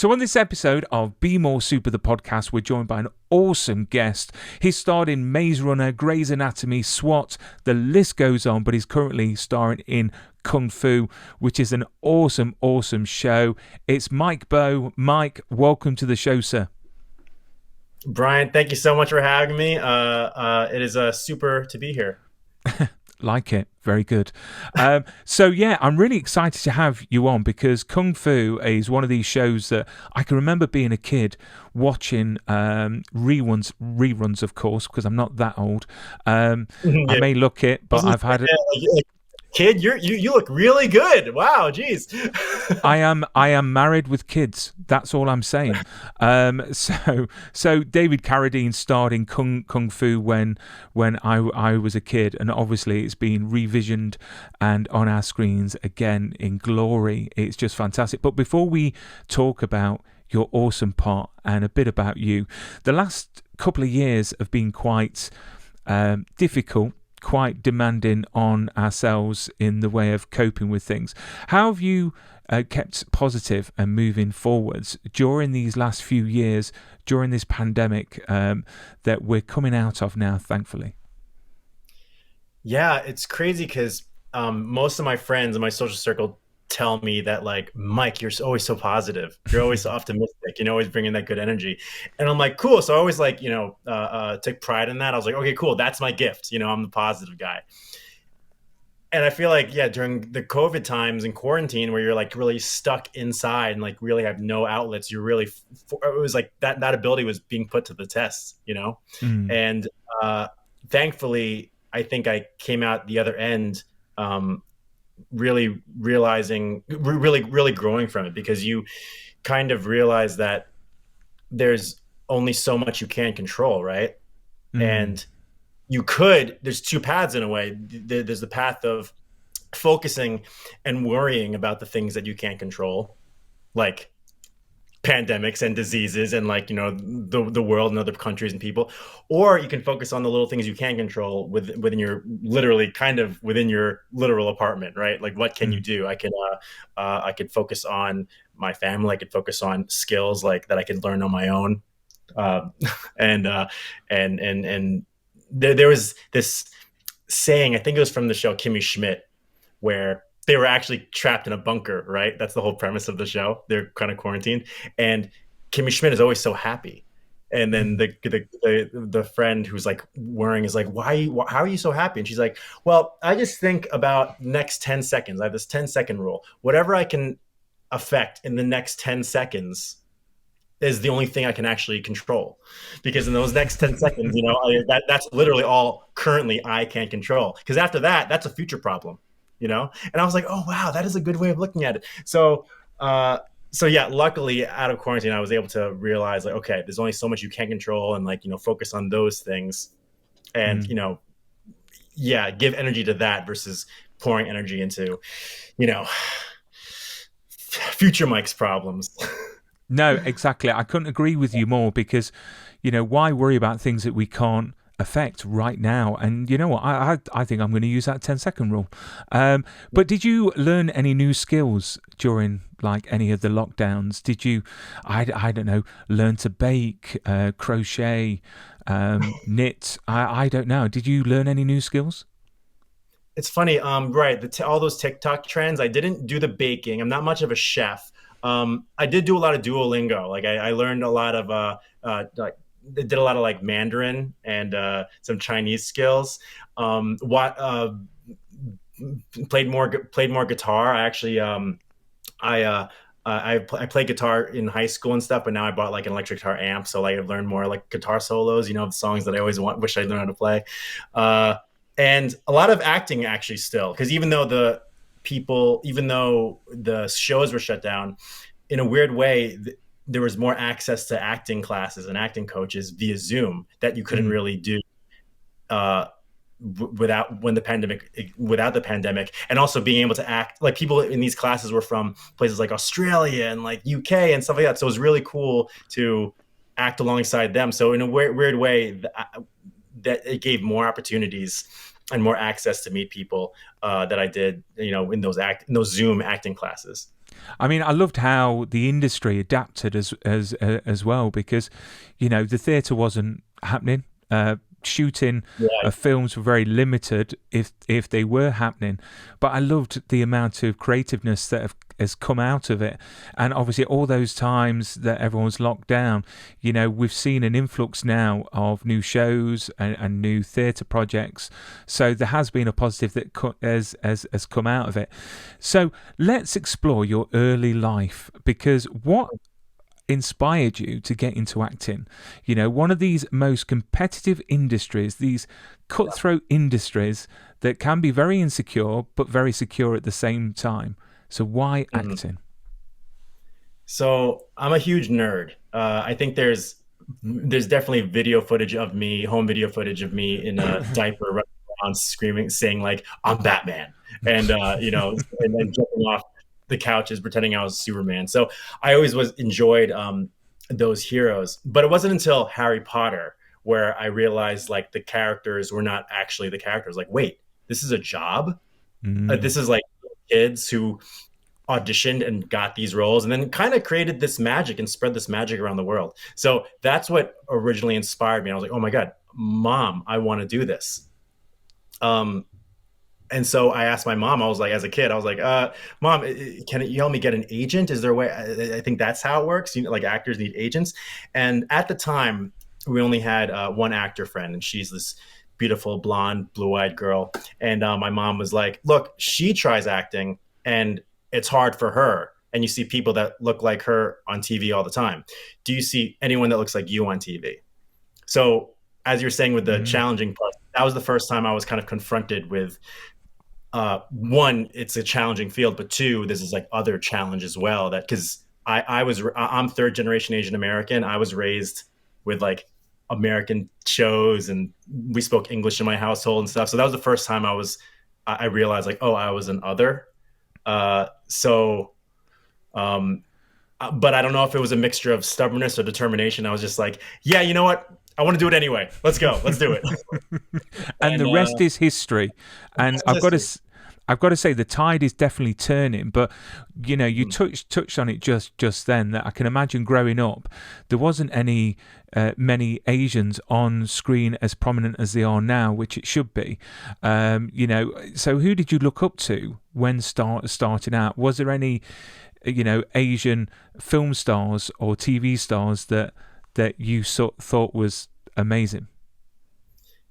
So on this episode of Be More Super, the podcast, we're joined by an awesome guest. He's starred in Maze Runner, Grey's Anatomy, SWAT, the list goes on, but he's currently starring in Kung Fu, which is an awesome, awesome show. It's Mike Bowe. Mike, welcome to the show, sir. Brian, thank you so much for having me. It is super to be here. Like it. Very good. So yeah, I'm really excited to have you on because Kung Fu is one of these shows that I can remember being a kid watching reruns of course, because I'm not that old. I Yeah. may look it, but I've had it. Kid, you look really good. Wow, geez. I am married with kids. That's all I'm saying. So David Carradine starred in Kung Fu when I was a kid, and obviously it's been revisioned and on our screens again in glory. It's just fantastic. But before we talk about your awesome part and a bit about you, the last couple of years have been quite difficult, quite demanding on ourselves in the way of coping with things. How have you kept positive and moving forwards during these last few years, during this pandemic that we're coming out of now, thankfully? Yeah, it's crazy because most of my friends in my social circle tell me that, like, Mike, you're always so positive. You're always so optimistic. You know, always bringing that good energy. And I'm like, cool. So I always took pride in that. I was like, okay, cool. That's my gift. You know, I'm the positive guy. And I feel like, yeah, during the COVID times and quarantine where you're like really stuck inside and like really have no outlets, you're really, it was like that ability was being put to the test, you know? Mm. And thankfully, I think I came out the other end really realizing, really growing from it, because you kind of realize that there's only so much you can control, right? Mm. And there's two paths in a way. There's the path of focusing and worrying about the things that you can't control, like pandemics and diseases and, like, you know, the world and other countries and people. Or you can focus on the little things you can control within your, literally kind of within your literal apartment, right? Like, what can you Mm. do? I could focus on my family. I could focus on skills like that I could learn on my own. uh, and there was this saying, I think it was from the show Kimmy Schmidt, where they were actually trapped in a bunker, right? That's the whole premise of the show. They're kind of quarantined, and Kimmy Schmidt is always so happy. And then Mm. the friend who's like worrying is like, how are you so happy? And she's like, well, I just think about next 10 seconds. I have this 10-second rule. Whatever I can affect in the next 10 seconds is the only thing I can actually control, because in those next 10 seconds, you know, that's literally all currently I can control. Because after that, that's a future problem, you know? And I was like, oh, wow, that is a good way of looking at it. Uh, so yeah, luckily out of quarantine, I was able to realize, like, okay, there's only so much you can control, and, like, you know, focus on those things and, Mm. you know, yeah, give energy to that versus pouring energy into, you know, future Mike's problems. No, exactly. I couldn't agree with you more because, why worry about things that we can't affect right now? And you know what? I think I'm going to use that 10-second rule. But did you learn any new skills during like any of the lockdowns? Did you, I don't know, learn to bake, crochet, knit? I don't know. Did you learn any new skills? It's funny, right? All those TikTok trends. I didn't do the baking. I'm not much of a chef. I did do a lot of Duolingo. Like, I learned a lot of like, did a lot of like Mandarin and some Chinese skills. What played more guitar. I actually I played guitar in high school and stuff, but now I bought like an electric guitar amp, so like I've learned more like guitar solos. You know, the songs that I always wish I learned how to play. Uh, and a lot of acting actually still, because even though the shows were shut down, in a weird way, there was more access to acting classes and acting coaches via Zoom that you couldn't Mm. really do uh, without the pandemic. And also being able to act, like, people in these classes were from places like Australia and like UK and stuff like that. So it was really cool to act alongside them. So in a weird way, that it gave more opportunities and more access to meet people that I did, you know, in those Zoom acting classes. I mean, I loved how the industry adapted as well, because the theatre wasn't happening. Shooting Yeah. films were very limited if they were happening, but I loved the amount of creativeness that has come out of it. And obviously all those times that everyone's locked down, we've seen an influx now of new shows and new theatre projects, so there has been a positive that has come out of it. So let's explore your early life, because what inspired you to get into acting? One of these most competitive industries, these cutthroat industries that can be very insecure but very secure at the same time. So why Mhm. acting? So I'm a huge nerd. I think there's definitely video footage of me, home video footage of me in a diaper running around screaming, saying like I'm Batman, and and then jumping off the couches pretending I was Superman. So I always was enjoyed those heroes, but it wasn't until Harry Potter where I realized like the characters were not actually the characters. Like, wait, this is a job. Mm. This is like kids who auditioned and got these roles and then kind of created this magic and spread this magic around the world. So that's what originally inspired me. I was like, oh my God, mom, I want to do this. Um, and so I asked my mom, I was like, as a kid, I was like, mom, can you help me get an agent? Is there a way? I think that's how it works. Like actors need agents. And at the time, we only had one actor friend, and she's this beautiful, blonde, blue-eyed girl. And my mom was like, look, she tries acting and it's hard for her. And you see people that look like her on TV all the time. Do you see anyone that looks like you on TV? So as you're saying with the Mm. challenging part, that was the first time I was kind of confronted with one, it's a challenging field, but two, this is like other challenge as well. That because I'm third generation Asian American. I was raised with like American shows, and we spoke English in my household and stuff. So that was the first time I realized like, oh, I was an other. So, but I don't know if it was a mixture of stubbornness or determination. I was just like, yeah, you know what? I want to do it anyway. Let's go. Let's do it. And And the rest is history. And that's history. I've got to say the tide is definitely turning. But you Mm. touched on it just then, that I can imagine growing up, there wasn't any many Asians on screen as prominent as they are now, which it should be. So who did you look up to when starting out? Was there any Asian film stars or TV stars that you thought was amazing?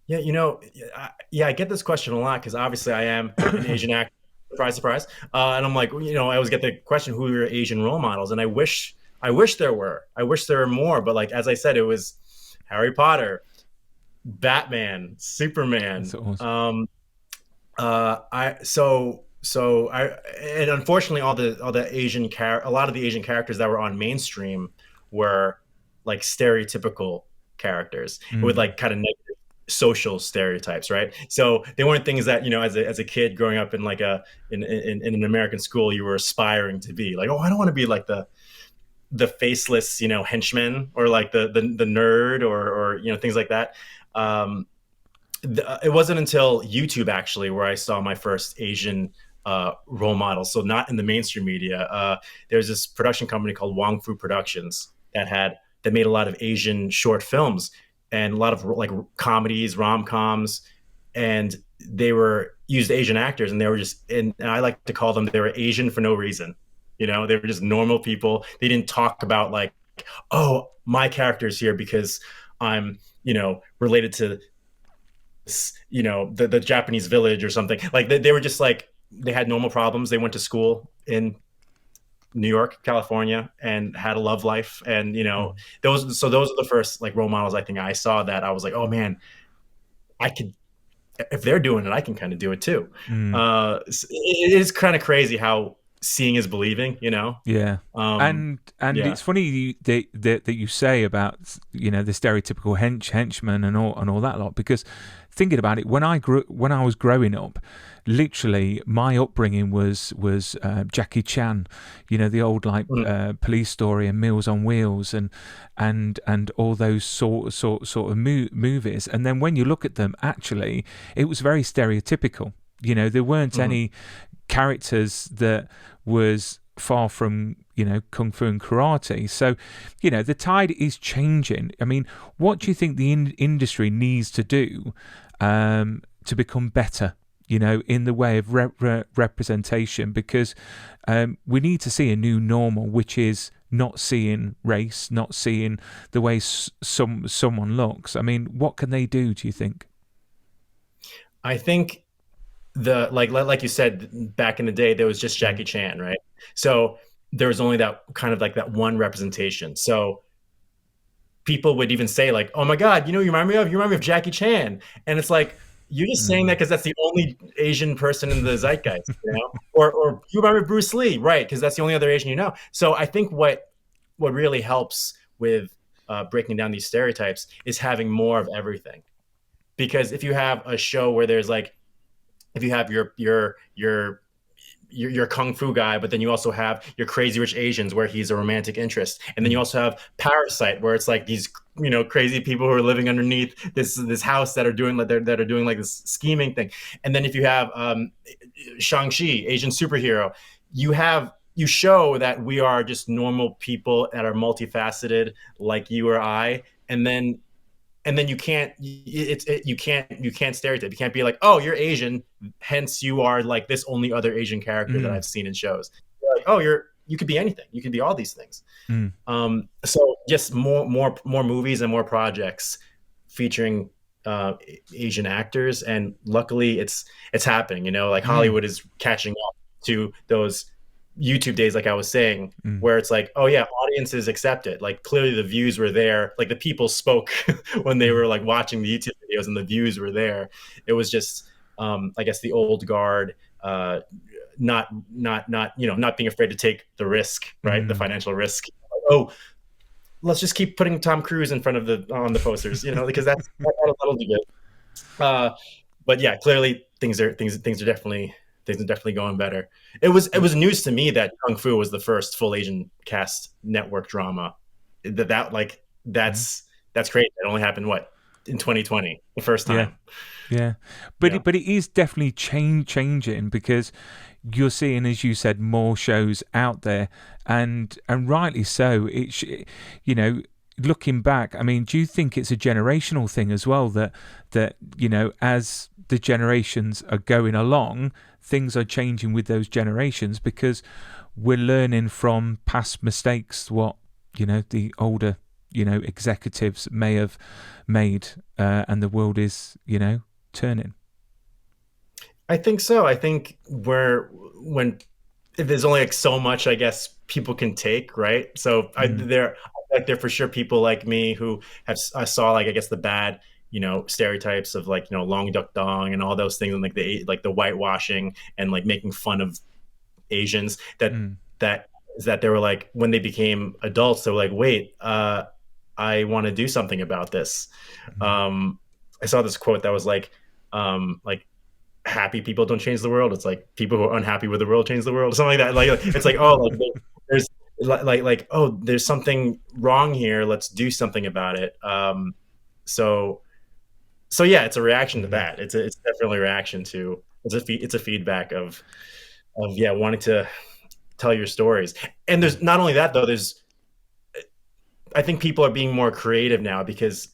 Yeah, yeah, I get this question a lot because obviously I am an Asian actor. Surprise, surprise. And I'm like, I always get the question, who are your Asian role models? And I wish there were more. But like as I said, it was Harry Potter, Batman, That's Superman. awesome. I so I and unfortunately a lot of the Asian characters that were on mainstream were like stereotypical characters with Mm. like kind of social stereotypes, right? So they weren't things that as a kid growing up in like in an American school you were aspiring to be. Like, oh, I don't want to be like the faceless henchman, or like the nerd, or things like that. Um, it wasn't until YouTube actually where I saw my first Asian role model. So not in the mainstream media. There's this production company called Wong Fu Productions that made a lot of Asian short films and a lot of like comedies, rom coms, and they were used Asian actors, and they were and I like to call them, they were Asian for no reason. They were just normal people. They didn't talk about like, oh, my character's here because I'm related to the Japanese village or something. Like they were just like, they had normal problems. They went to school in New York, California, and had a love life. And Mm. those are the first like role models I think I saw that I was like, oh man, I could, if they're doing it, I can kind of do it too. Mm. It is kind of crazy how seeing is believing. Yeah. Um, And yeah. it's funny that you say about the stereotypical henchman and all that lot, because thinking about it, when I was growing up, literally my upbringing was Jackie Chan, the old like Mm, Police Story and Meals on Wheels and all those sort of movies. And then when you look at them, actually, it was very stereotypical. There weren't mhm. any characters that was far from, kung fu and karate. So, the tide is changing. I mean, what do you think the industry needs to do to become better, in the way of representation? Because we need to see a new normal, which is not seeing race, not seeing the way someone looks. I mean, what can they do, do you think? I think the like you said, back in the day there was just Mm. Jackie Chan, right? So there was only that kind of like that one representation. So people would even say like, "Oh my God, you remind me of Jackie Chan," and it's like you're just saying that Mm. because that's the only Asian person in the zeitgeist, or you remember Bruce Lee, right? Because that's the only other Asian you know. So I think what really helps with breaking down these stereotypes is having more of everything. Because if you have a show where there's like, if you have your kung fu guy, but then you also have your Crazy Rich Asians where he's a romantic interest, and then you Mm. also have Parasite where it's like these crazy people who are living underneath this house that are doing like this scheming thing, and then if you have Shang-Chi, Asian superhero, you show that we are just normal people that are multifaceted like you or I, and then you can't stereotype. You can't be like, oh, you're Asian, hence you are like this only other Asian character that Mm. I've seen in shows. You're like, oh, you could be anything. You could be all these things. Mm. So just more movies and more projects featuring Asian actors, and luckily it's happening. Like Mm. Hollywood is catching up to those YouTube days, like I was saying, Mm. where it's like, oh yeah, audiences accept it. Like clearly the views were there. Like the people spoke when they Mm. were like watching the YouTube videos, and the views were there. It was just, I guess, the old guard, not being afraid to take the risk, right? The Mm. financial risk. Like, oh, let's just keep putting Tom Cruise in front of on the posters, because that'll do good. Uh, but yeah, clearly things are definitely going better. It was news to me that Kung Fu was the first full Asian cast network drama. Mm. That's crazy. It only happened in 2020, the first Yeah. time. Yeah, but Yeah. it is definitely changing, because you're seeing, as you said, more shows out there, and rightly so. You know, looking back, I mean, do you think it's a generational thing as well, that as the generations are going along, things are changing with those generations, because we're learning from past mistakes, what the older executives may have made, and the world is turning. I think so. I think when there's only like so much, I guess, people can take, right? So Mm. there for sure people like me who I saw, like, I guess, the bad stereotypes of, like, long duck dong and all those things, and like the whitewashing and like making fun of Asians, Mm. that they were like, when they became adults, they were like, wait, I want to do something about this. Mm. um I saw this quote that was like happy people don't change the world. It's like people who are unhappy with the world change the world, or something like that. Like it's like, oh, like there's oh, there's something wrong here. Let's do something about it. So yeah, it's a reaction to Mm. that. It's definitely a reaction to, it's a feedback of yeah, wanting to tell your stories. And Mm. there's not only that though. I think people are being more creative now, because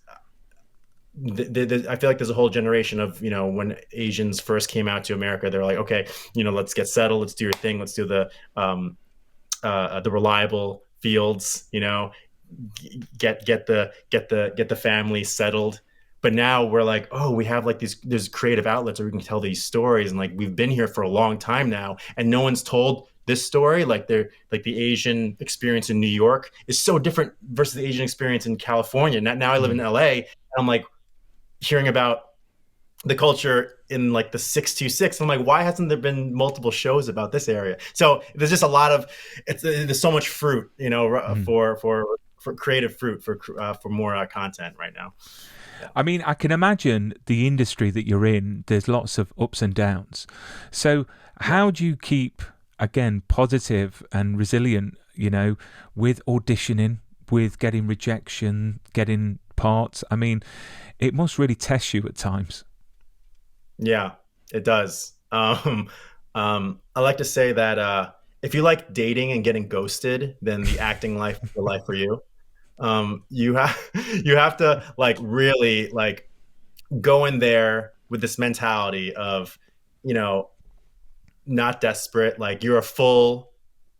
I feel like there's a whole generation of, when Asians first came out to America, they're like, okay, let's get settled, let's do your thing, let's do the reliable fields, get the family settled. But now we're like, oh, we have like there's creative outlets where we can tell these stories, and like we've been here for a long time now, and no one's told this story. Like the Asian experience in New York is so different versus the Asian experience in California. Now I live in Mm. LA, and I'm like hearing about the culture in like the 626. I'm like, why hasn't there been multiple shows about this area? So there's just a lot of, there's so much fruit, Mm. for creative fruit, for more content right now. Yeah. I mean, I can imagine the industry that you're in, there's lots of ups and downs. So Yeah. how do you keep, again, positive and resilient, with auditioning, with getting rejection, getting parts? I mean, it must really test you at times. Yeah, it does. I like to say that, if you like dating and getting ghosted, then the acting life is the life for you. You have you have to like really like go in there with this mentality of, you know, not desperate. Like you're a full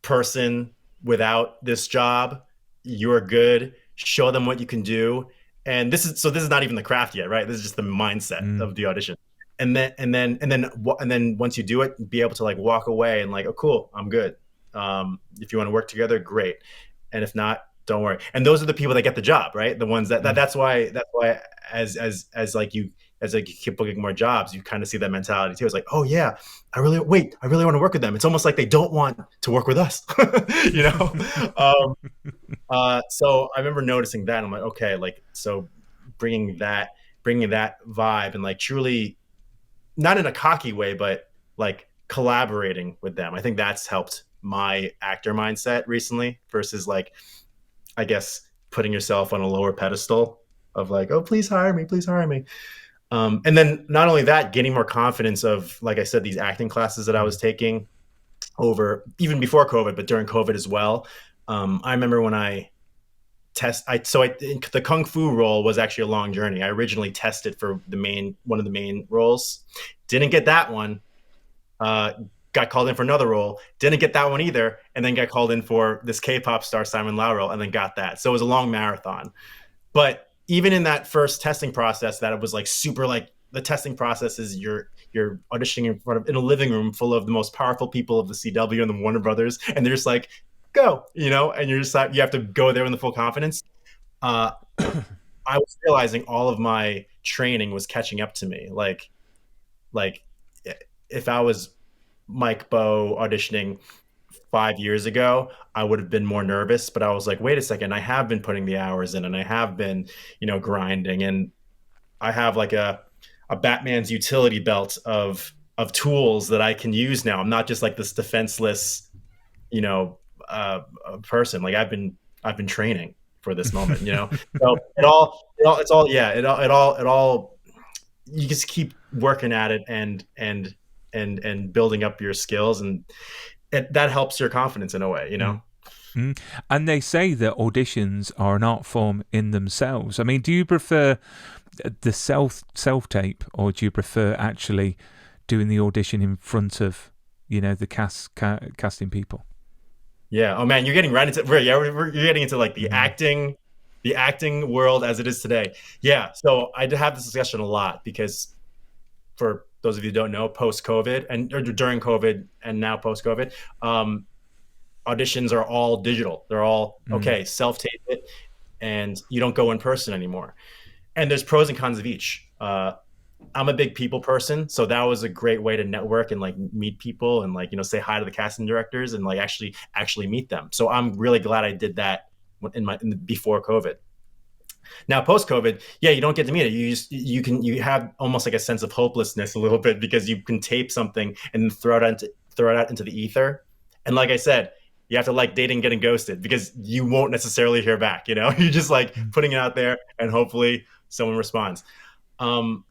person without this job. You're good. Show them what you can do. And this is not even the craft yet, right? This is just the mindset Mm. of the audition. And then once you do it, be able to like walk away and like, oh, cool, I'm good. If you want to work together, great. And if not, don't worry. And those are the people that get the job, right? The ones Mm. that's why as like you as like you keep booking more jobs, you kind of see that mentality too. It's like, oh yeah, I really want to work with them. It's almost like they don't want to work with us, you know. Um, so I remember noticing that. And I'm like, okay, like so bringing that bringing that vibe and like truly not in a cocky way, but like collaborating with them. I think that's helped my actor mindset recently versus like I guess putting yourself on a lower pedestal of like, oh, please hire me, please hire me. And then not only that, getting more confidence of, like I said, these acting classes that I was Mm. taking over even before COVID, but during COVID as well. I remember when I the kung fu role was actually a long journey. I originally tested for one of the main roles, didn't get that one. Uh, got called in for another role, didn't get that one either, and then got called in for this K-pop star Simon Lau role, and then got that. So it was a long marathon. But even in that first testing process, that it was like super like the testing process is you're auditioning in front of in a living room full of the most powerful people of the CW and the Warner Brothers, and they're just like, go, you know, and you're just like you have to go there in the full confidence. Uh, I was realizing all of my training was catching up to me. Like if I was Mike Bow auditioning 5 years ago, I would have been more nervous. But I was like, wait a second, I have been putting the hours in and I have been, you know, grinding. And I have like a Batman's utility belt of tools that I can use now. I'm not just like this defenseless, you know, person. Like I've been training for this moment, you know. So it's all yeah, it all you just keep working at it and building up your skills and that helps your confidence in a way, you know. Mm. Mm. And they say that auditions are an art form in themselves. I mean, do you prefer the self tape, or do you prefer actually doing the audition in front of, the casting people? Yeah. Oh man, you're getting right into yeah, you're getting into like Mm. the acting world as it is today. Yeah. So I have this discussion a lot because for those of you who don't know, post COVID and or during COVID and now post COVID, auditions are all digital. They're all Mm. okay, self tape it, and you don't go in person anymore. And there's pros and cons of each. I'm a big people person, so that was a great way to network and like meet people and like say hi to the casting directors and like actually meet them. So I'm really glad I did that before COVID. Now post COVID, yeah, you don't get to meet it. You have almost like a sense of hopelessness a little bit because you can tape something and then throw it out into the ether. And like I said, you have to like dating getting ghosted because you won't necessarily hear back. You're just like Mm. putting it out there and hopefully someone responds. Um,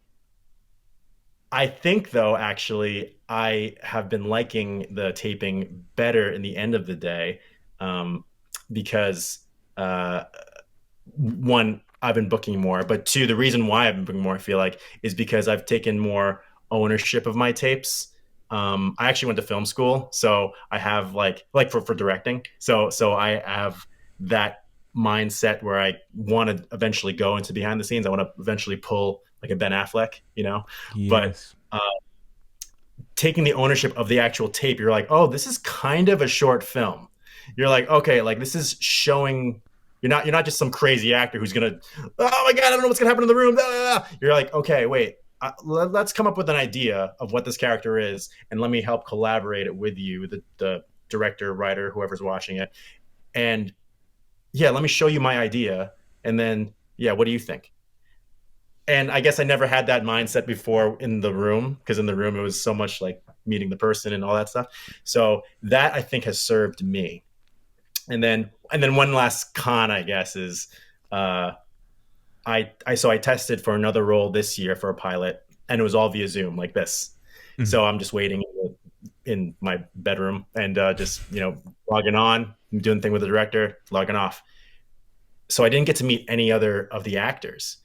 I think though, actually, I have been liking the taping better in the end of the day, because uh, one, I've been booking more, but two, the reason why I've been booking more, I feel like, is because I've taken more ownership of my tapes. I actually went to film school, so I have like for directing. So I have that mindset where I want to eventually go into behind the scenes. I want to eventually pull like a Ben Affleck. But Yes. uh, taking the ownership of the actual tape, you're like, oh, this is kind of a short film. You're like, okay, like this is showing you're not just some crazy actor who's gonna, oh my god, I don't know what's gonna happen in the room. Blah, blah, blah. You're like, okay, wait, let's come up with an idea of what this character is, and let me help collaborate it with you, the director, writer, whoever's watching it, and yeah, let me show you my idea, and then yeah, what do you think? And I guess I never had that mindset before in the room because in the room it was so much like meeting the person and all that stuff. So that I think has served me. And then one last con I guess is uh, I tested for another role this year for a pilot and it was all via Zoom like this. Mm. So I'm just waiting. in my bedroom and just, logging on, doing the thing with the director, logging off. So I didn't get to meet any other of the actors.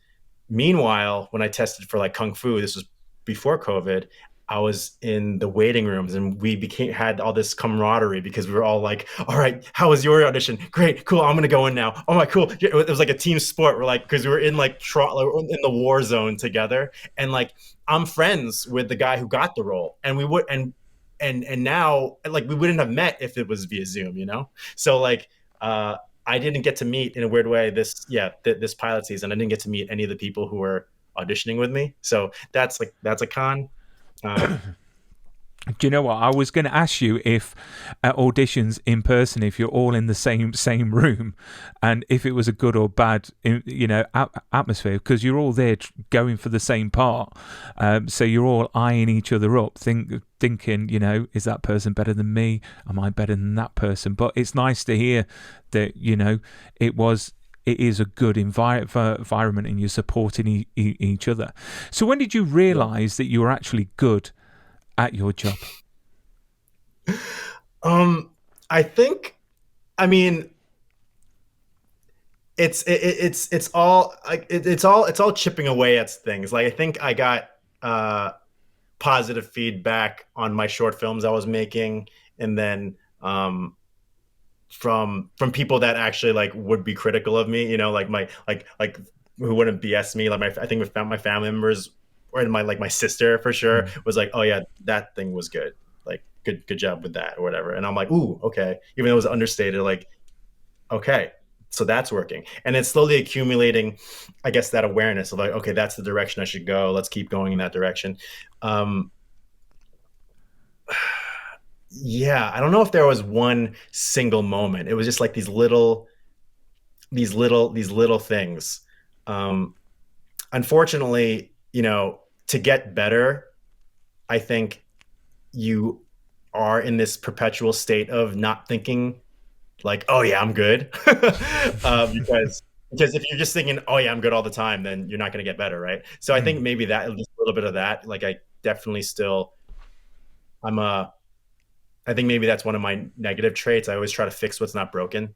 Meanwhile, when I tested for like Kung Fu, this was before COVID, I was in the waiting rooms and we had all this camaraderie because we were all like, all right, how was your audition? Great, cool. I'm going to go in now. Oh my, cool. It was like a team sport. We're like, cause we were in like in the war zone together. And like, I'm friends with the guy who got the role, and we would, and now like we wouldn't have met if it was via Zoom, So like, I didn't get to meet, in a weird way, this pilot season. I didn't get to meet any of the people who were auditioning with me. So that's a con. Do you know what? I was going to ask you if at auditions in person, if you're all in the same room, and if it was a good or bad, atmosphere, because you're all there going for the same part. So you're all eyeing each other up, thinking, is that person better than me? Am I better than that person? But it's nice to hear that, it is a good environment and you're supporting each other. So when did you realise that you were actually good at your job? I think, I mean, it's all like it's all chipping away at things. Like I think I got positive feedback on my short films I was making, and then from people that actually like would be critical of me, like my like who wouldn't BS me. Like I think my family members, or my sister for sure, was like, oh yeah, that thing was good, like good job with that or whatever. And I'm like, ooh, okay, even though it was understated, like, okay, so that's working. And it's slowly accumulating, I guess, that awareness of like, okay, that's the direction I should go, let's keep going in that direction. Yeah, I don't know if there was one single moment. It was just like these little things. Unfortunately, to get better, I think you are in this perpetual state of not thinking like, oh yeah, I'm good. Because if you're just thinking, oh yeah, I'm good all the time, then you're not going to get better, right? So I think maybe that, just a little bit of that, like I definitely still, I think maybe that's one of my negative traits. I always try to fix what's not broken.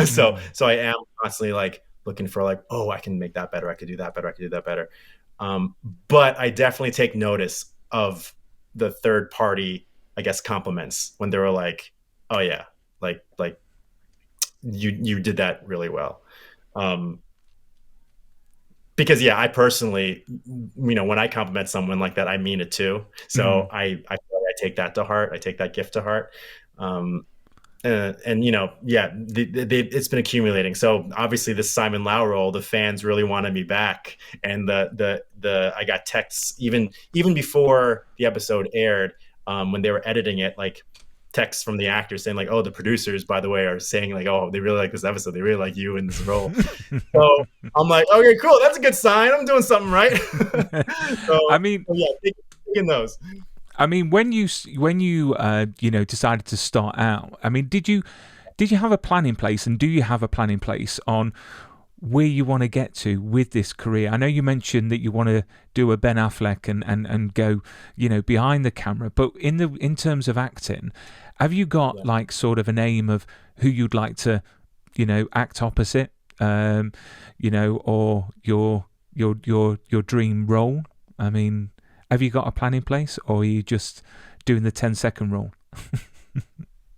So I am constantly like looking for like, oh, I can make that better. I could do that better. I could do that better. But I definitely take notice of the third party, I guess, compliments when they were like, oh yeah, like you did that really well. Because yeah, I personally, when I compliment someone like that, I mean it too. So I feel like I take that to heart. I take that gift to heart. And yeah, it's been accumulating. So obviously, this Simon Lau role, the fans really wanted me back, and I got texts even before the episode aired, when they were editing it, like texts from the actors saying like, oh, the producers, by the way, are saying like, oh, they really like this episode, they really like you in this role. So I'm like, okay, cool, that's a good sign, I'm doing something right. So I mean, yeah, taking those. I mean, when you decided to start out, I mean, did you have a plan in place, and do you have a plan in place on where you want to get to with this career? I know you mentioned that you want to do a Ben Affleck and go, behind the camera, but in terms of acting, have you got like sort of an aim of who you'd like to, act opposite, or your dream role? I mean, have you got a plan in place, or are you just doing the 10-second rule?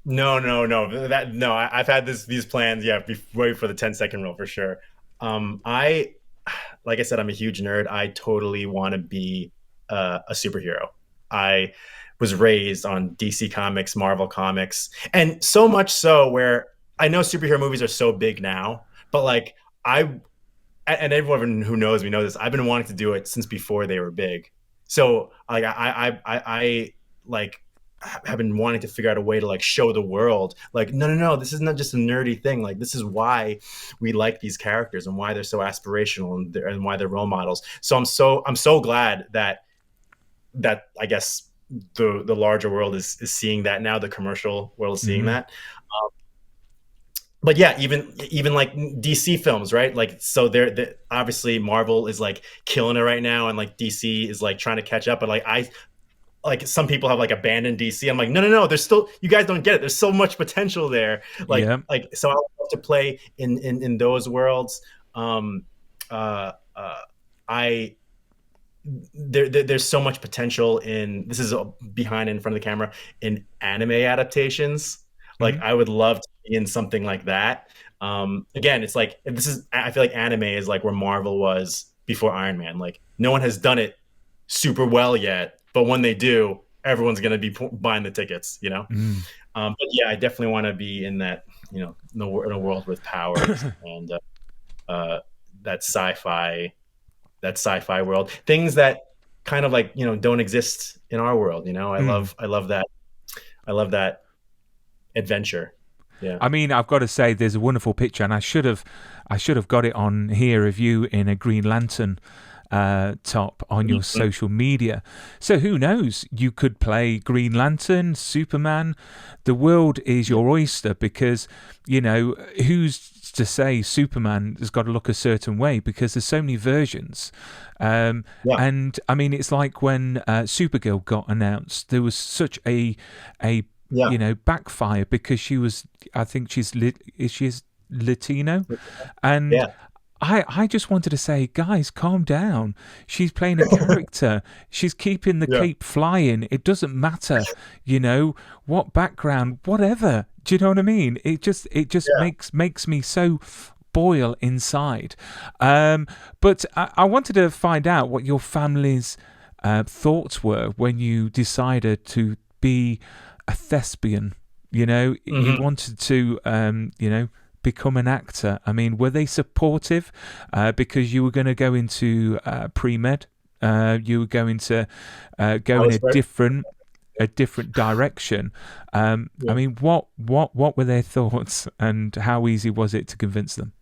No. I've had these plans, way for the 10-second rule for sure. Like I said, I'm a huge nerd. I totally want to be a superhero. I was raised on DC Comics, Marvel Comics, and so much so where I know superhero movies are so big now, but like and everyone who knows me knows this, I've been wanting to do it since before they were big. So like I like have been wanting to figure out a way to like show the world like, no, this is not just a nerdy thing. Like this is why we like these characters and why they're so aspirational and why they're role models. So I'm so glad that I guess the larger world is seeing that now. The commercial world is seeing that. But yeah, even like DC films, right? Like, so they're obviously Marvel is like killing it right now, and like DC is like trying to catch up. But like like some people have like abandoned DC. I'm like, no, no, no. There's still, you guys don't get it. There's so much potential there. Yeah. So I love to play in those worlds. Um, uh, I there's so much potential in, this is behind in front of the camera, in anime adaptations. Like Mhm. I would love to be in something like that. Again, it's like, this is, I feel like anime is like where Marvel was before Iron Man. Like no one has done it super well yet, but when they do, everyone's going to be buying the tickets, you know? Mm. But yeah, I definitely want to be in that, in a world with powers and uh, that sci-fi, world, things that kind of like, don't exist in our world. Mm. I love that adventure. Yeah. I mean, I've got to say, there's a wonderful picture, and I should have got it on here of you in a Green Lantern top on your Mhm. social media. So who knows? You could play Green Lantern, Superman. The world is Yeah. your oyster, because who's to say Superman has got to look a certain way, because there's so many versions. Yeah. And I mean, it's like when Supergirl got announced, there was such a Yeah. backfire, because I think she's Latino, and Yeah. I just wanted to say, guys, calm down. She's playing a character. She's keeping the Yeah. cape flying. It doesn't matter, what background, whatever. Do you know what I mean? It just Yeah. makes me so boil inside. But I wanted to find out what your family's thoughts were when you decided to be a thespian. You Hmm. wanted to, become an actor. I mean, were they supportive? Because you were going to go into pre-med. You were going to I go in was very, a different direction. I yeah. mean, what were their thoughts, and how easy was it to convince them?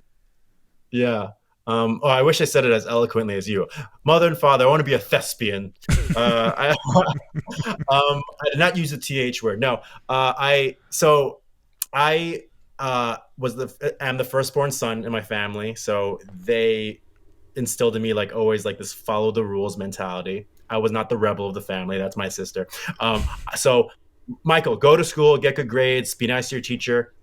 Yeah. I wish I said it as eloquently as you. Mother and father, I want to be a thespian. I did not use the th word. No. I am the firstborn son in my family, so they instilled in me like always like this follow the rules mentality. I was not the rebel of the family. That's my sister. So Michael, go to school, get good grades, be nice to your teacher.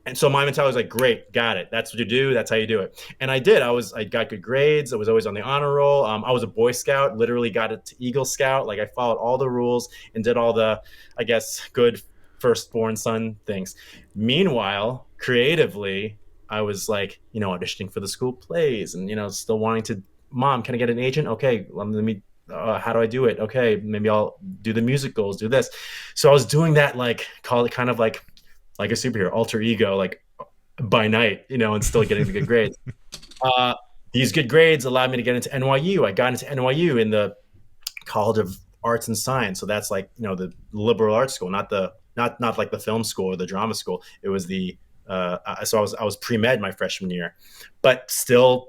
And so my mentality was like, great, got it. That's what you do. That's how you do it. And I did. I got good grades. I was always on the honor roll. I was a Boy Scout, literally got it to Eagle Scout. Like I followed all the rules and did all the, I guess, good firstborn son things. Meanwhile, creatively, I was like, auditioning for the school plays and, still wanting to, Mom, can I get an agent? Okay, let me, how do I do it? Okay, maybe I'll do the musicals, do this. So I was doing that, like, call it kind of like a superhero, alter ego, like by night, and still getting the good grades. Uh, these good grades allowed me to get into NYU. I got into NYU in the College of Arts and Science. So that's like, the liberal arts school, not like the film school or the drama school. It was so I was pre-med my freshman year, but still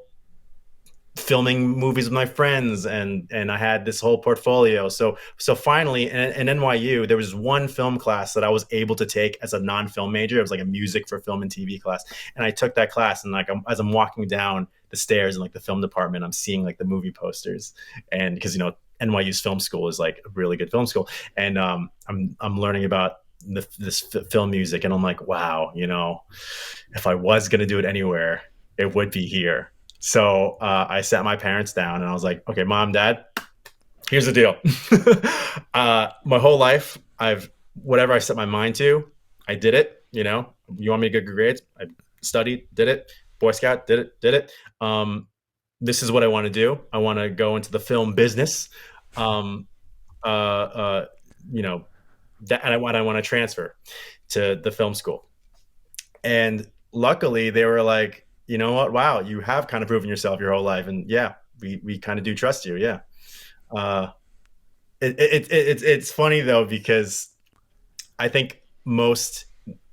filming movies with my friends, and I had this whole portfolio. So finally in NYU there was one film class that I was able to take as a non-film major. It was like a music for film and TV class, and I took that class, and like as I'm walking down the stairs in like the film department, I'm seeing like the movie posters, and because NYU's film school is like a really good film school, and I'm learning about this film music, and I'm like, wow, if I was going to do it anywhere, it would be here. So I sat my parents down and I was like, okay, Mom, Dad, here's the deal. My whole life, whatever I set my mind to, I did it. You want me to get good grades? I studied, did it. Boy Scout, did it. This is what I want to do. I want to go into the film business. Um, uh, uh, you know, and I want to transfer to the film school. And luckily, they were like, you know what? Wow, you have kind of proven yourself your whole life, and yeah, we kind of do trust you. Yeah. Uh, it's funny though, because I think most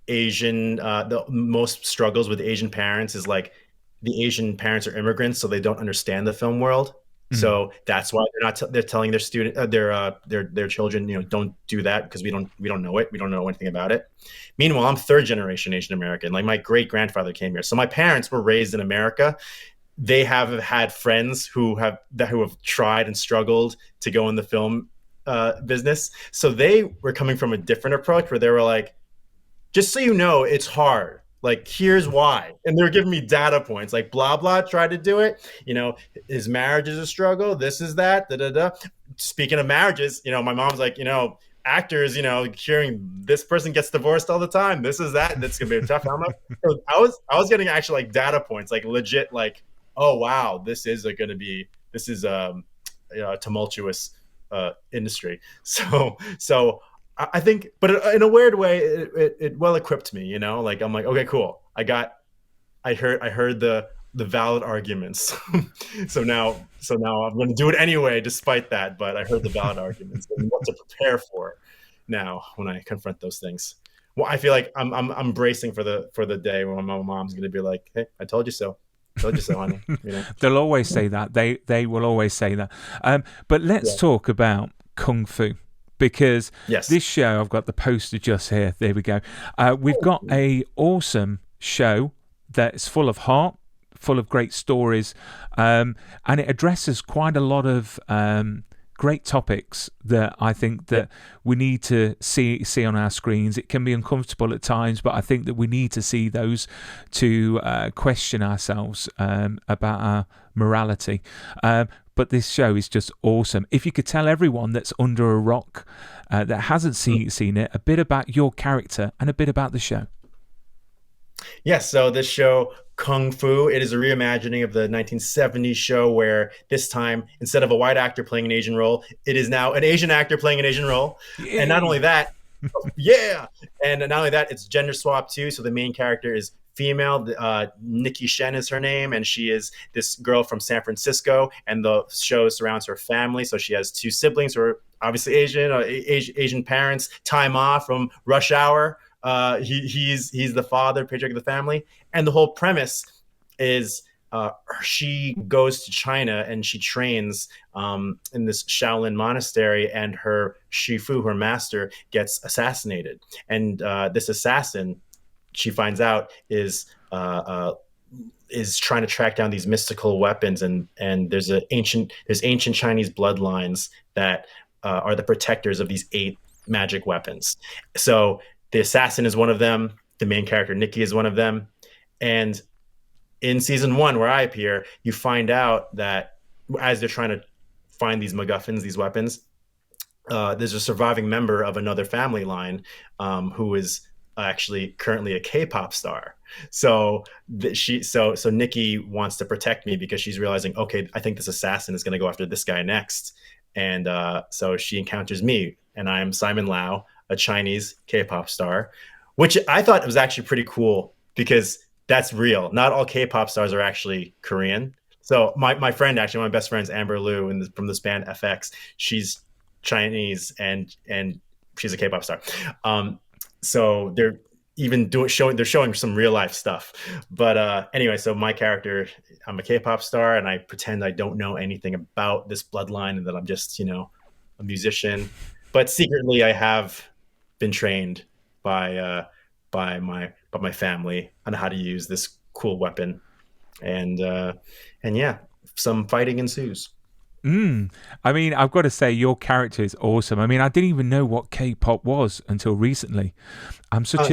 the most struggles with Asian parents is like the Asian parents are immigrants, so they don't understand the film world. Mm. So that's why they're telling their student their children, don't do that, because we don't know it. We don't know anything about it. Meanwhile, I'm third generation Asian American. Like my great grandfather came here. So my parents were raised in America. They have had friends who have tried and struggled to go in the film business. So they were coming from a different approach where they were like, just so you know, it's hard. Like, here's why. And they're giving me data points like blah, blah, try to do it. His marriage is a struggle. This is that, da, da, da. Speaking of marriages, my mom's like, actors, hearing this person gets divorced all the time. This is that. That's going to be tough. So I was getting actually like data points, like legit, like, oh, wow, this is a tumultuous industry. So I think, but in a weird way, it well equipped me. Like I'm like, okay, cool. I heard the valid arguments. so now I'm going to do it anyway, despite that. But I heard the valid arguments and what to prepare for now when I confront those things. Well, I feel like I'm bracing for the day when my mom's going to be like, "Hey, I told you so." Told you so, honey. They'll always say that. They will always say that. But let's talk about Kung Fu. Because this show, I've got the poster just here. There we go. We've got a awesome show that's full of heart, full of great stories, and it addresses quite a lot of great topics that I think that we need to see on our screens. It can be uncomfortable at times, but I think that we need to see those to question ourselves about our morality. But this show is just awesome. If you could tell everyone that's under a rock that hasn't seen it, a bit about your character and a bit about the show. Yes, so this show, Kung Fu, it is a reimagining of the 1970s show where this time, instead of a white actor playing an Asian role, it is now an Asian actor playing an Asian role. Yay. And not only that, and not only that, it's gender swap too. So the main character is female. Nikki Shen is her name, and she is this girl from San Francisco, and the show surrounds her family. So she has two siblings who are obviously Asian parents, time off from Rush Hour. He's the father, patriarch of the family, and the whole premise is she goes to China and she trains in this Shaolin monastery, and her Shifu, her master, gets assassinated, and this assassin, she finds out, is trying to track down these mystical weapons, and there's ancient Chinese bloodlines that are the protectors of these 8 magic weapons. So the assassin is one of them. The main character Nikki is one of them, and in season 1, where I appear, you find out that as they're trying to find these MacGuffins, these weapons, there's a surviving member of another family line who is actually currently a K-pop star. So Nikki wants to protect me because she's realizing, okay, I think this assassin is going to go after this guy next. And so she encounters me, and I'm Simon Lau, a Chinese K-pop star, which I thought was actually pretty cool because that's real. Not all K-pop stars are actually Korean. So my friend, actually, my best friend's Amber Liu from this band FX. She's Chinese and she's a K-pop star. So they're even showing some real life stuff. But anyway, so my character, I'm a K-pop star, and I pretend I don't know anything about this bloodline and that I'm just, a musician. But secretly, I have been trained by my family on how to use this cool weapon, and yeah, some fighting ensues. I mean, I've got to say, your character is awesome. I mean, I didn't even know what K-pop was until recently. I'm such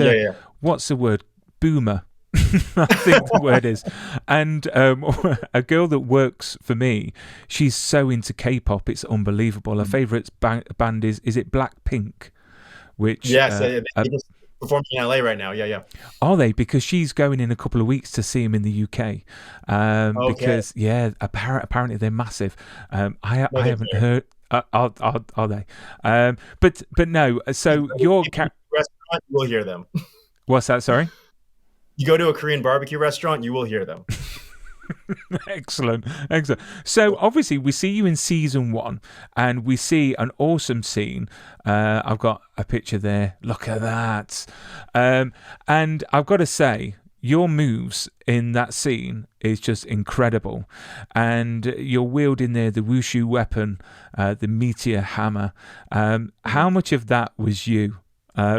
what's the word? Boomer. I think the word is. And a girl that works for me, she's so into K-pop, it's unbelievable. Her favourite band is it Blackpink? Which they just performing in LA right now. Yeah. Are they? Because she's going in a couple of weeks to see him in the UK. Because apparently they're massive. I haven't heard. Are they? But no. So your restaurant, you will hear them. What's that? Sorry. You go to a Korean barbecue restaurant, you will hear them. Excellent. So obviously we see you in season 1, and we see an awesome scene. I've got a picture there. Look at that. And I've got to say, your moves in that scene is just incredible. And you're wielding there the wushu weapon, the meteor hammer. How much of that was you?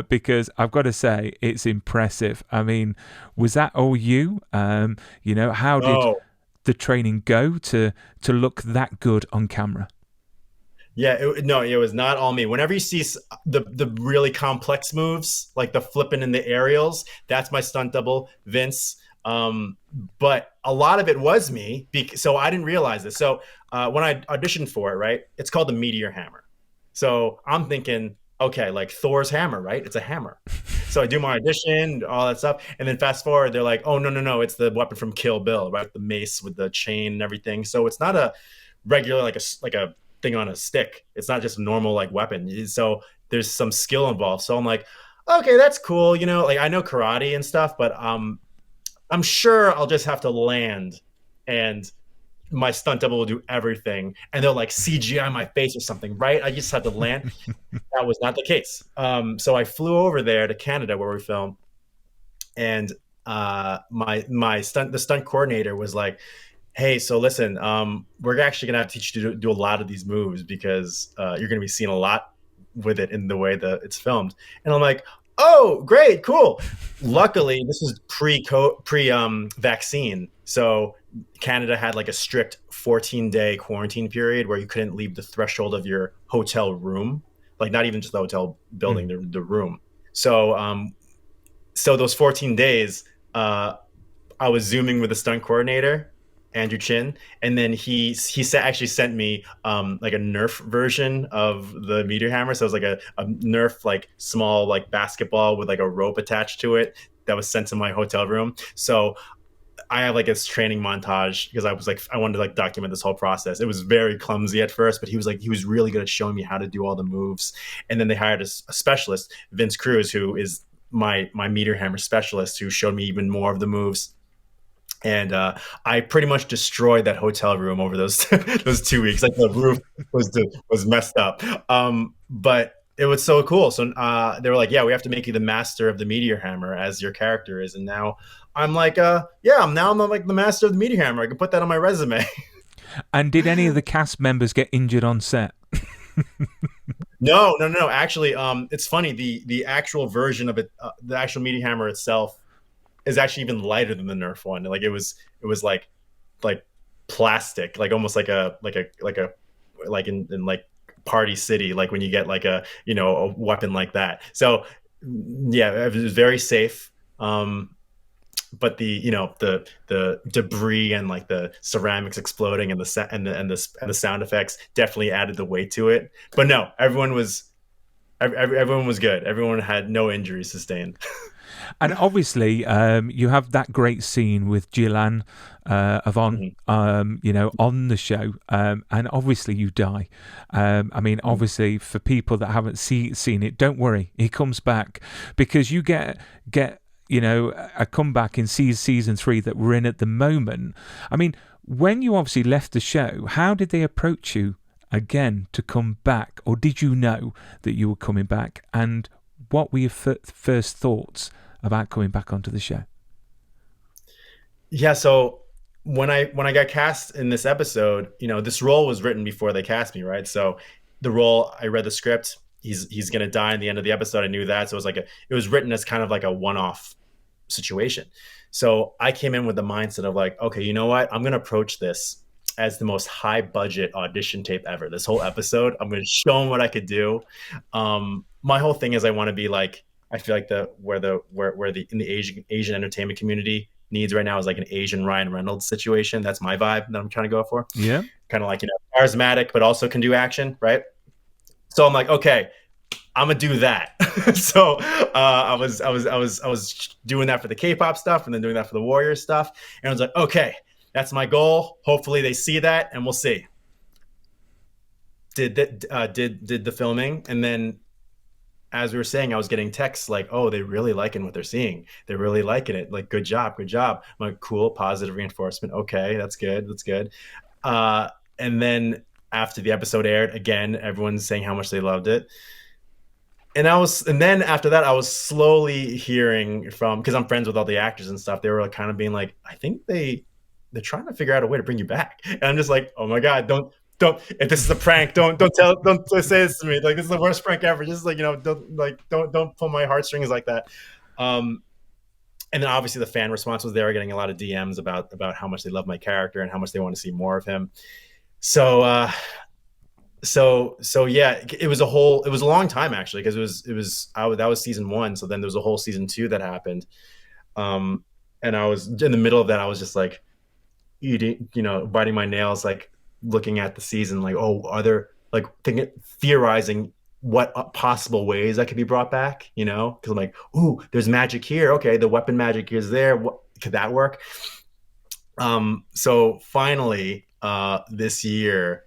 Because I've got to say, it's impressive. I mean, was that all you? How did the training go to look that good on camera? Yeah, no, it was not all me. Whenever you see the really complex moves, like the flipping and the aerials, that's my stunt double, Vince. Um, but a lot of it was me, so I didn't realize this. So when I auditioned for it, right, it's called the Meteor Hammer. So I'm thinking, okay, like Thor's hammer, right? It's a hammer. So I do my audition, all that stuff, and then fast forward, they're like, "Oh, no, no, no! It's the weapon from Kill Bill, right? The mace with the chain and everything." So it's not a regular like a thing on a stick. It's not just a normal like weapon. So there's some skill involved. So I'm like, okay, that's cool. You know, like I know karate and stuff, but I'm sure I'll just have to land and my stunt double will do everything. And they'll like CGI my face or something, right? I just have to land. That was not the case. So I flew over there to Canada where we filmed, and the stunt coordinator was like, hey, so listen, we're actually gonna have to teach you to do a lot of these moves because you're gonna be seeing a lot with it in the way that it's filmed. And I'm like, oh, great, cool. Luckily, this was pre vaccine, so Canada had like a strict 14-day quarantine period where you couldn't leave the threshold of your hotel room, like not even just the hotel building, the room. So so those 14 days, I was zooming with the stunt coordinator, Andrew Chin, and then actually sent me like a Nerf version of the Meteor Hammer. So it was like a Nerf like small like basketball with like a rope attached to it that was sent to my hotel room. So I have like this training montage because I was like I wanted to like document this whole process. It was very clumsy at first, but he was really good at showing me how to do all the moves. And then they hired a specialist, Vince Cruz, who is my Meteor Hammer specialist, who showed me even more of the moves. And I pretty much destroyed that hotel room over those those 2 weeks. Like the roof was messed up, but it was so cool. So they were like, "Yeah, we have to make you the master of the Meteor Hammer as your character is." And now I'm like, "Yeah, I'm like the master of the Meteor Hammer. I can put that on my resume." And did any of the cast members get injured on set? No, no, no. Actually, it's funny. The actual version of it, the actual Meteor Hammer itself, is actually even lighter than the Nerf one. Like it was like plastic, like almost like in like Party City, like when you get like a a weapon like that. So yeah, it was very safe. But the debris and like the ceramics exploding and the sound effects definitely added the weight to it. But no, everyone was good. Everyone had no injuries sustained. And obviously, you have that great scene with Gillan Avon, Mhm. on the show, and obviously you die. I mean, obviously, for people that haven't seen it, don't worry, he comes back because you get a comeback in season 3 that we're in at the moment. I mean, when you obviously left the show, how did they approach you again to come back, or did you know that you were coming back? And what were your first thoughts about coming back onto the show? Yeah, so when I got cast in this episode, this role was written before they cast me, right? So the role, I read the script. He's gonna die in the end of the episode. I knew that, so it was written as kind of like a one-off situation. So I came in with the mindset of like, okay, you know what? I'm gonna approach this as the most high budget audition tape ever. This whole episode, I'm gonna show them what I could do. My whole thing is I want to be like, I feel like where the in the Asian entertainment community needs right now is like an Asian Ryan Reynolds situation. That's my vibe that I'm trying to go for. Yeah. Kind of like, charismatic, but also can do action, right? So I'm like, okay, I'm gonna do that. So I was doing that for the K-pop stuff, and then doing that for the Warrior stuff, and I was like, okay, that's my goal. Hopefully they see that, and we'll see. Did the filming, and then as we were saying, I was getting texts like, "Oh, they really liking what they're seeing. They're really liking it. Like, good job, good job." I'm like, "Cool, positive reinforcement. Okay, that's good, that's good." And then after the episode aired, again, everyone's saying how much they loved it. And then after that, I was slowly hearing from, because I'm friends with all the actors and stuff. They were like, kind of being like, "I think they're trying to figure out a way to bring you back." And I'm just like, "Oh my god, don't! If this is a prank, don't say this to me. Like, this is the worst prank ever. Just like, don't pull my heartstrings like that." Um, and then obviously the fan response was there, getting a lot of DMs about how much they love my character and how much they want to see more of him. So so yeah, it was a long time actually, because that was season one. So then there was a whole season two that happened. Um, and I was in the middle of that. I was just like eating, biting my nails, like looking at the season, like, oh, are there like theorizing what possible ways that could be brought back, because I'm like, ooh, there's magic here. Okay, the weapon magic is there. What could that work? So finally, this year,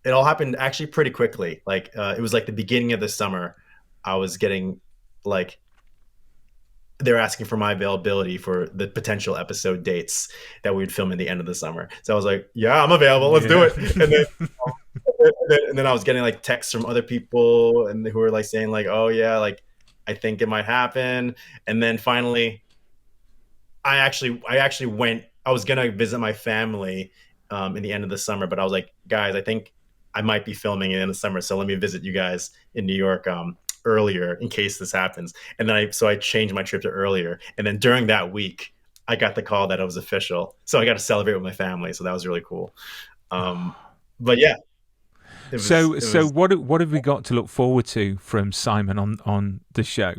it all happened actually pretty quickly. Like, it was like the beginning of the summer. I was getting like they're asking for my availability for the potential episode dates that we'd film at the end of the summer. So I was like, yeah, I'm available. Let's do it. And then I was getting like texts from other people and who were like saying like, oh yeah, like I think it might happen. And then finally, I actually went. I was gonna visit my family in the end of the summer, but I was like, guys, I think I might be filming in the summer, so let me visit you guys in New York earlier in case this happens. And then I changed my trip to earlier, and then during that week, I got the call that it was official, so I got to celebrate with my family. So that was really cool. But yeah, it was So, it so was what have we got to look forward to from Simon on the show?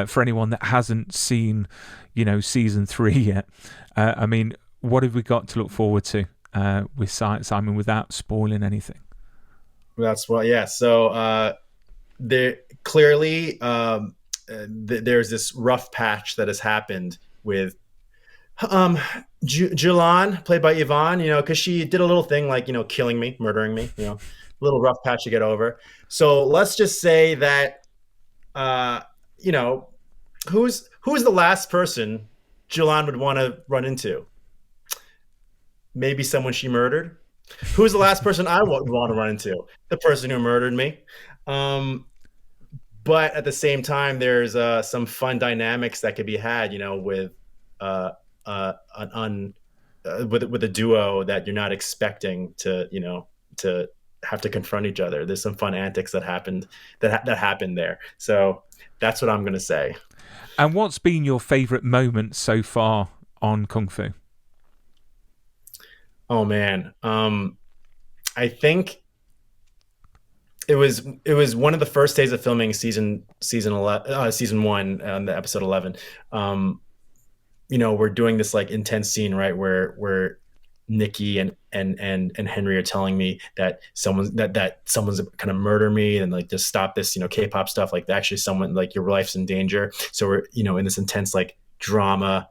For anyone that hasn't seen, season 3 yet, I mean, what have we got to look forward to with Simon without spoiling anything? That's what yeah. So there clearly there's this rough patch that has happened with um Julan, played by Yvonne, because she did a little thing like, killing me, murdering me, a little rough patch to get over. So let's just say that uh you know who's the last person Julan would want to run into? Maybe someone she murdered. Who's the last person I would want to run into? The person who murdered me. Um, but at the same time, there's some fun dynamics that could be had, with uh, an with a duo that you're not expecting to have to confront each other. There's some fun antics that happened there. So that's what I'm gonna say. And what's been your favourite moment so far on Kung Fu? Oh man, I think it was one of the first days of filming season 11, season one, the episode 11. Um, we're doing this like intense scene, right, where Nikki and Henry are telling me that someone's gonna murder me, and like just stop this, K-pop stuff. Like actually, someone like your life's in danger. So we're in this intense like drama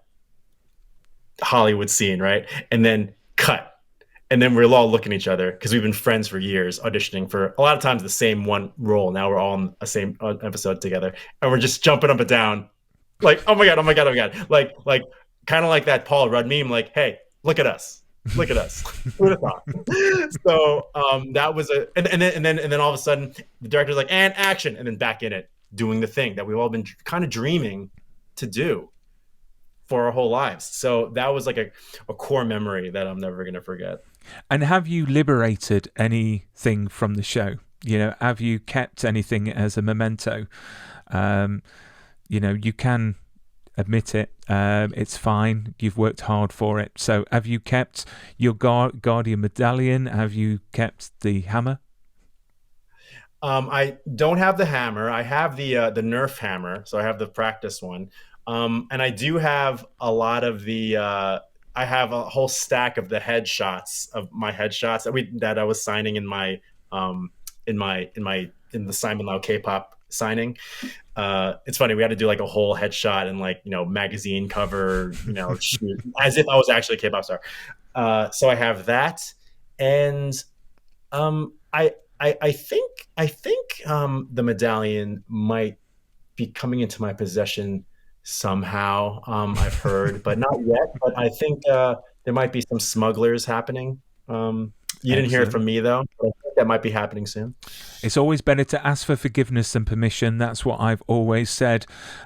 Hollywood scene, right? And then cut. And then we're all looking at each other because we've been friends for years, auditioning for a lot of times the same one role. Now we're all in a same episode together, and we're just jumping up and down, like, oh my god, oh my god, oh my god, like kind of like that Paul Rudd meme, like, hey, look at us. Who'd have thought? So that was and then all of a sudden the director's like, and action, and then back in it, doing the thing that we've all been kind of dreaming to do for our whole lives. So that was like a core memory that I'm never going to forget. And have you liberated anything from the show? Have you kept anything as a memento? You can admit it. It's fine. You've worked hard for it. So have you kept your Guardian medallion? Have you kept the hammer? I don't have the hammer. I have the Nerf hammer, so I have the practice one. And I do have a lot of the. I have a whole stack of the headshots of my headshots that I was signing in my in the Simon Lau K-pop signing. It's funny, we had to do like a whole headshot and like magazine cover, shoot, as if I was actually a K-pop star. So I have that, and I think the medallion might be coming into my possession somehow. I've heard, but not yet. But I think there might be some smugglers happening. You didn't hear it Excellent. from me though, but I think that might be happening soon. It's always better to ask for forgiveness than permission. That's what I've always said.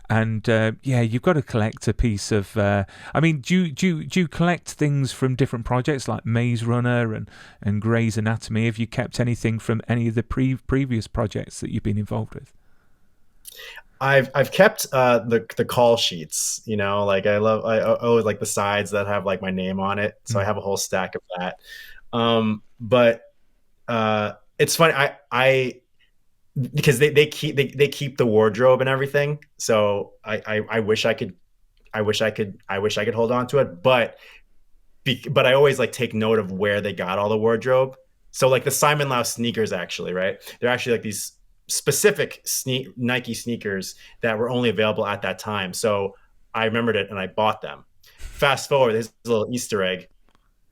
And yeah, you've got to collect a piece of. I mean, do you collect things from different projects like Maze Runner and Grey's Anatomy? Have you kept anything from any of the previous projects that you've been involved with? I've kept the call sheets. Like I always like the sides that have like my name on it. So I have a whole stack of that. But it's funny. I because they keep the wardrobe and everything. So I wish I could hold on to it, but I always like take note of where they got all the wardrobe. So like the Simon Lau sneakers, actually, right? They're actually like these specific Nike sneakers that were only available at that time. So I remembered it and I bought them. Fast forward, there's a little Easter egg.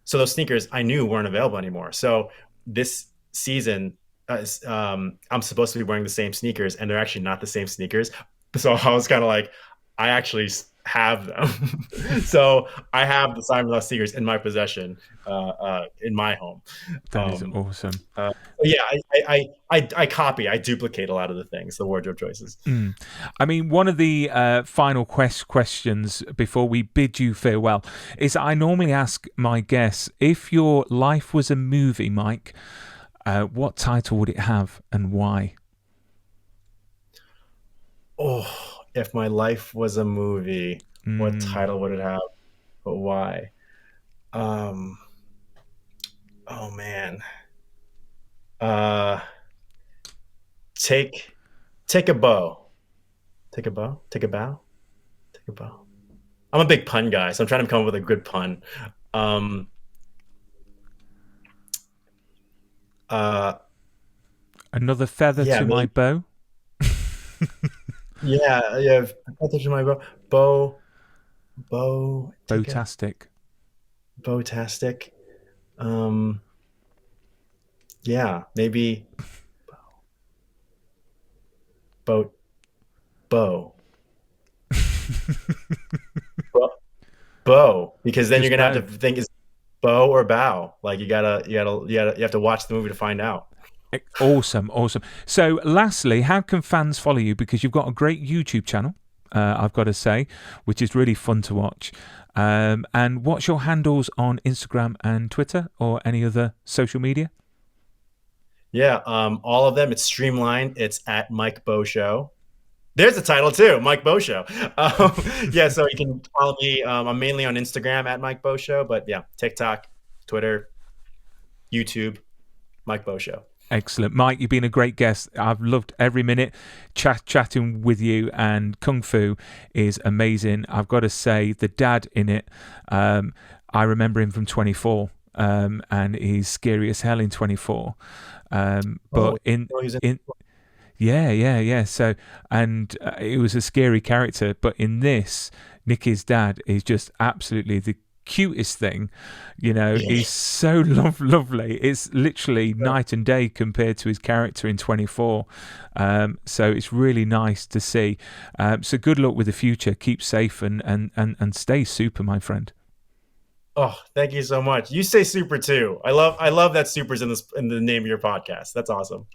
So those sneakers I knew weren't available anymore. So this season, I'm supposed to be wearing the same sneakers, and they're actually not the same sneakers. So I was kind of like, I actually have them. So I have the Simon Lau sneakers in my possession, in my home. That is awesome. Yeah, I copy, I duplicate a lot of the things, the wardrobe choices. I mean, one of the final questions before we bid you farewell is I normally ask my guests, if your life was a movie, Mike, what title would it have and why? Oh, if my life was a movie, what title would it have? But why? Oh man. Take a bow. Take a bow. Take a bow. Take a bow. I'm a big pun guy, so I'm trying to come up with a good pun. Another feather to my bow. Yeah. Feather to my bow. Bowtastic. Bowtastic. Yeah, maybe bow. Bow, because then Just you're gonna bow. have to think, is bow or bow? Like you have to watch the movie to find out. Awesome. So lastly, how can fans follow you? Because you've got a great YouTube channel, I've got to say, which is really fun to watch. And what's your handles on Instagram and Twitter or any other social media? Yeah, all of them. It's streamlined. It's at Mike Bow Show. There's the title too, Mike Bow Show. Yeah, so you can follow me. I'm mainly on Instagram at Mike Bow Show, but yeah, TikTok, Twitter, YouTube, Mike Bow Show. Excellent. Mike, you've been a great guest. I've loved every minute chatting with you, and Kung Fu is amazing. I've got to say, the dad in it, I remember him from 24, and he's scary as hell in 24. But yeah. So, and it was a scary character, but in this, Nicky's dad is just absolutely the cutest thing. He's so lovely. It's literally night and day compared to his character in 24. So it's really nice to see. So good luck with the future. Keep safe and stay super, my friend. Oh, thank you so much. You say super too. I love that super's in the name of your podcast. That's awesome.